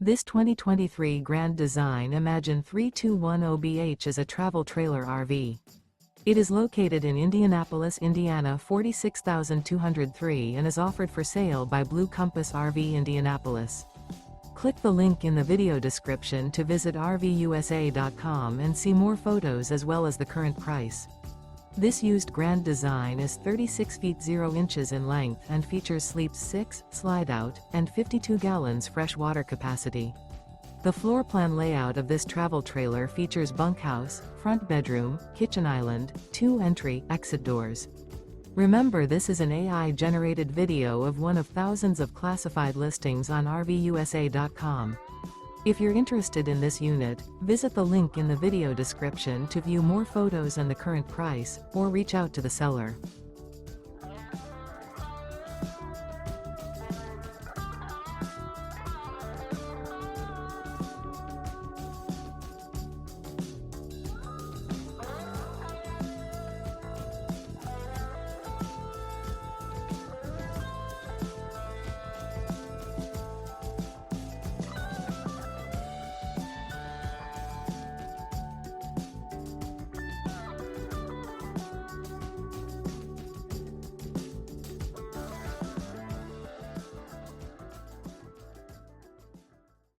This 2023 Grand Design Imagine 3210BH is a travel trailer RV. It is located in Indianapolis, Indiana 46203 and is offered for sale by Blue Compass RV Indianapolis. Click the link in the video description to visit RVUSA.com and see more photos as well as the current price. This used Grand Design is 36 feet 0 inches in length and features sleeps 6, slide-out, and 52 gallons fresh water capacity. The floor plan layout of this travel trailer features bunkhouse, front bedroom, kitchen island, 2 entry, exit doors. Remember, this is an AI-generated video of one of thousands of classified listings on RVUSA.com. If you're interested in this unit, visit the link in the video description to view more photos and the current price, or reach out to the seller.